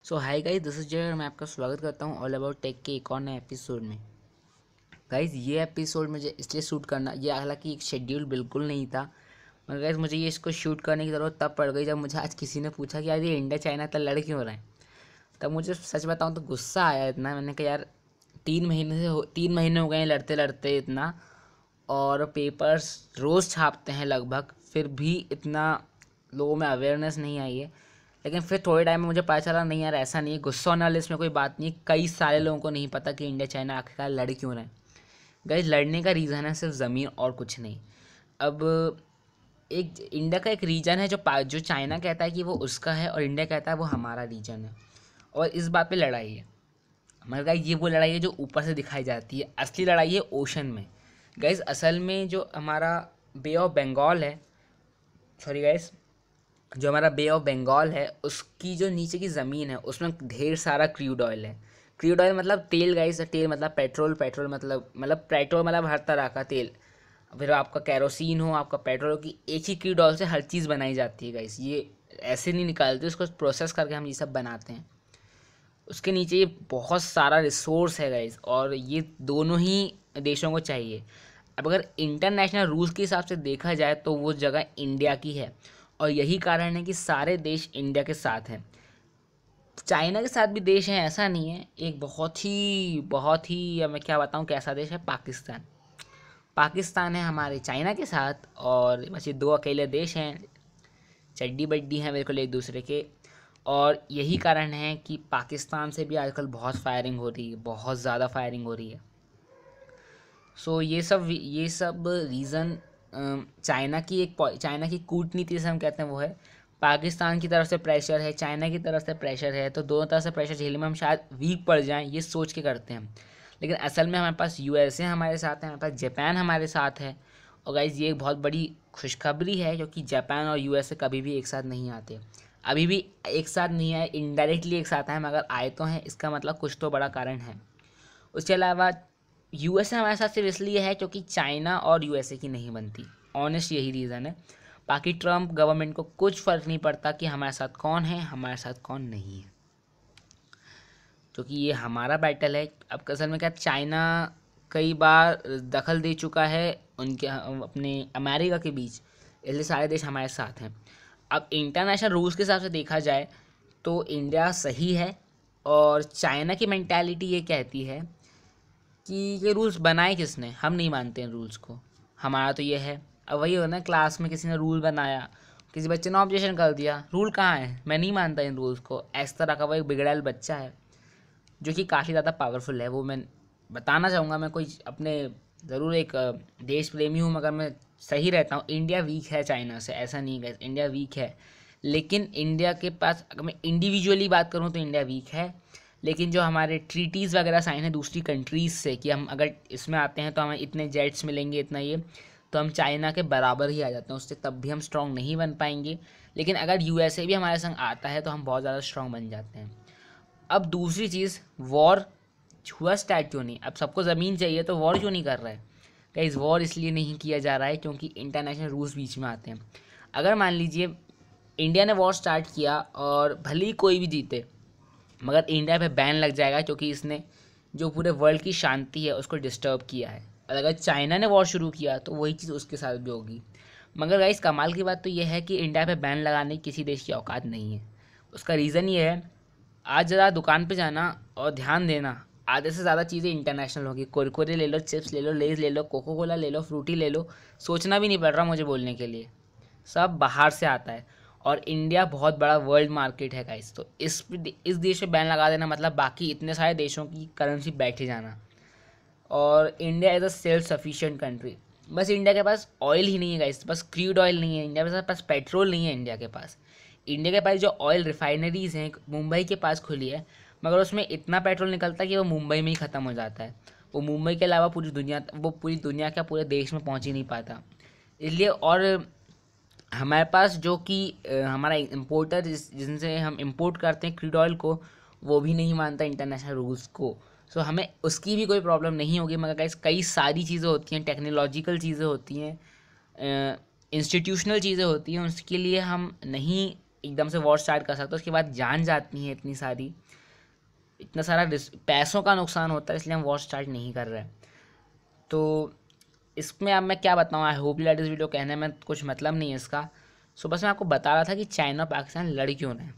So hi guys, this is जय और मैं आपका स्वागत करता हूँ ऑल अबाउट टेक के एक और नए एपिसोड में। गाइस, ये एपिसोड मुझे इसलिए शूट करना, ये हालांकि एक शेड्यूल बिल्कुल नहीं था, मगर गाइस मुझे ये इसको शूट करने की ज़रूरत तब पड़ गई जब मुझे आज किसी ने पूछा कि यार ये इंडिया चाइना तो लड़ क्यों रहे हैं। तब मुझे सच बताऊँ तो गुस्सा आया इतना। मैंने कहा यार 3 महीने हो गए हैं लड़ते लड़ते इतना, और पेपर्स रोज़ छापते हैं लगभग, फिर भी इतना लोगों में अवेयरनेस नहीं आई है। लेकिन फिर थोड़े टाइम में मुझे पता चला नहीं यार, ऐसा नहीं है, गुस्सा होने वाले इसमें कोई बात नहीं है। कई सारे लोगों को नहीं पता कि इंडिया चाइना आखिरकार लड़ क्यों रहे हैं। गाइस, लड़ने का रीज़न है सिर्फ ज़मीन और कुछ नहीं। अब एक इंडिया का एक रीजन है जो चाइना कहता है कि वो उसका है और इंडिया कहता है वो हमारा रीजन है, और इस बात पे लड़ाई है। मगर गाइस, ये वो लड़ाई है जो ऊपर से दिखाई जाती है, असली लड़ाई है ओशन में। गाइस, असल में जो हमारा बे ऑफ बंगाल है, सॉरी गाइस, जो हमारा बे ऑफ बंगाल है उसकी जो नीचे की ज़मीन है उसमें ढेर सारा क्रूड ऑयल है। क्रूड ऑयल मतलब तेल गाइस, तेल मतलब पेट्रोल, पेट्रोल मतलब हर तरह का तेल। फिर आपका कैरोसिन हो, आपका पेट्रोल हो, कि एक ही क्रूड ऑयल से हर चीज़ बनाई जाती है गाइस। ये ऐसे नहीं निकालते, उसको प्रोसेस करके हम ये सब बनाते हैं। उसके नीचे ये बहुत सारा रिसोर्स है गाइस, और ये दोनों ही देशों को चाहिए। अब अगर इंटरनेशनल रूल्स के हिसाब से देखा जाए तो वो जगह इंडिया की है, और यही कारण है कि सारे देश इंडिया के साथ हैं। चाइना के साथ भी देश हैं, ऐसा नहीं है। एक बहुत ही अब मैं क्या बताऊँ कैसा देश है, पाकिस्तान। पाकिस्तान है हमारे चाइना के साथ, और बस ये दो अकेले देश हैं, चड्डी बड्डी हैं बिल्कुल एक दूसरे के। और यही कारण है कि पाकिस्तान से भी आजकल बहुत फायरिंग हो रही है, बहुत ज़्यादा फायरिंग हो रही है। सो ये सब रीज़न चाइना की कूटनीति से हम कहते हैं वो है। पाकिस्तान की तरफ से प्रेशर है, चाइना की तरफ से प्रेशर है, तो दोनों तरफ से प्रेशर झेलने में हम शायद वीक पड़ जाएं, ये सोच के करते हैं। लेकिन असल में हमारे पास यूएसए हमारे साथ है, हमारे पास जापान हमारे साथ है। और गाइज, ये एक बहुत बड़ी खुशखबरी है, क्योंकि जापान और यूएसए कभी भी एक साथ नहीं आते। अभी भी एक साथ नहीं आए, इनडायरेक्टली एक साथ आए, मगर आए तो हैं, इसका मतलब कुछ तो बड़ा कारण है। उसके अलावा यूएसए हमारे साथ सिर्फ इसलिए है क्योंकि चाइना और यूएसए की नहीं बनती। ऑनेस्ट यही रीज़न है। बाकी ट्रम्प गवर्नमेंट को कुछ फ़र्क नहीं पड़ता कि हमारे साथ कौन है, हमारे साथ कौन नहीं है, क्योंकि ये हमारा बैटल है। अब असल में क्या, चाइना कई बार दखल दे चुका है उनके अपने अमेरिका के बीच, इसलिए सारे देश हमारे साथ हैं। अब इंटरनेशनल रूल्स के हिसाब से देखा जाए तो इंडिया सही है, और चाइना की मेंटालिटी ये कहती है कि ये रूल्स बनाए किसने, हम नहीं मानते हैं रूल्स को, हमारा तो ये है। अब वही हो ना, क्लास में किसी ने रूल बनाया, किसी बच्चे ने ऑब्जेक्शन कर दिया, रूल कहाँ है, मैं नहीं मानता इन रूल्स को, इस तरह का वो एक बिगड़ैल बच्चा है, जो कि काफ़ी ज़्यादा पावरफुल है। वो मैं बताना चाहूँगा, मैं कोई अपने ज़रूर एक देश प्रेमी हूँ, मगर मैं सही रहता हूँ। इंडिया वीक है चाइना से, ऐसा नहीं है, इंडिया वीक है। लेकिन इंडिया के पास, अगर मैं इंडिविजुअली बात करूँ तो इंडिया वीक है। लेकिन जो हमारे ट्रीटीज़ वगैरह साइन है दूसरी कंट्रीज़ से, कि हम अगर इसमें आते हैं तो हमें इतने जेट्स मिलेंगे, इतना ये, तो हम चाइना के बराबर ही आ जाते हैं उससे, तब भी हम स्ट्रॉन्ग नहीं बन पाएंगे। लेकिन अगर यूएसए भी हमारे संग आता है तो हम बहुत ज़्यादा स्ट्रॉन्ग बन जाते हैं। अब दूसरी चीज़, वॉर हुआ स्टार्ट क्यों नहीं? अब सबको ज़मीन चाहिए तो वॉर क्यों नहीं कर रहा है? गाइस, वॉर इसलिए नहीं किया जा रहा है क्योंकि इंटरनेशनल रूल्स बीच में आते हैं। अगर मान लीजिए इंडिया ने वॉर स्टार्ट किया, और भले ही कोई भी जीते, मगर इंडिया पे बैन लग जाएगा क्योंकि इसने जो पूरे वर्ल्ड की शांति है उसको डिस्टर्ब किया है। और अगर चाइना ने वॉर शुरू किया तो वही चीज़ उसके साथ भी होगी। मगर गाइस, कमाल की बात तो यह है कि इंडिया पे बैन लगाने की किसी देश की औकात नहीं है। उसका रीज़न ये है, आज ज़रा दुकान पे जाना और ध्यान देना, आधे से ज़्यादा चीज़ें इंटरनेशनल होगी। कुरकुरे ले लो, चिप्स ले लो, लेज़ ले लो, कोको कोला ले लो, फ्रूटी ले लो, सोचना भी नहीं पड़ रहा मुझे बोलने के लिए, सब बाहर से आता है। और इंडिया बहुत बड़ा वर्ल्ड मार्केट है गाइस, तो इस देश पे बैन लगा देना मतलब बाकी इतने सारे देशों की करेंसी बैठे जाना। और India is a self sufficient country. बस इंडिया के पास ऑयल ही नहीं है गाइस, बस क्रूड ऑयल नहीं है इंडिया के पास पेट्रोल नहीं है इंडिया के पास। इंडिया के पास जो ऑयल रिफाइनरीज़ हैं, मुंबई के पास खुली है, मगर उसमें इतना पेट्रोल निकलता है कि वो मुंबई में ही ख़त्म हो जाता है। वो मुंबई के अलावा पूरी दुनिया का पूरे देश में पहुंच ही नहीं पाता। इसलिए, और हमारे पास जो कि हमारा इम्पोर्टर जिनसे हम इंपोर्ट करते हैं क्रूड ऑयल को, वो भी नहीं मानता इंटरनेशनल रूल्स को। सो हमें उसकी भी कोई प्रॉब्लम नहीं होगी। मगर गाइस, कई सारी चीज़ें होती हैं, टेक्नोलॉजिकल चीज़ें होती हैं, इंस्टीट्यूशनल चीज़ें होती हैं, उसके लिए हम नहीं एकदम से वॉर स्टार्ट कर सकते हो, उसके बाद जान जाती है इतनी सारी, इतना सारा पैसों का नुकसान होता है, इसलिए हम वॉर स्टार्ट नहीं कर रहे हैं। तो इसमें अब मैं क्या बताऊँ, आई होप दैट इस वीडियो कहने में कुछ मतलब नहीं है इसका। सो बस मैं आपको बता रहा था कि चाइना और पाकिस्तान लड़ क्यों रहे हैं।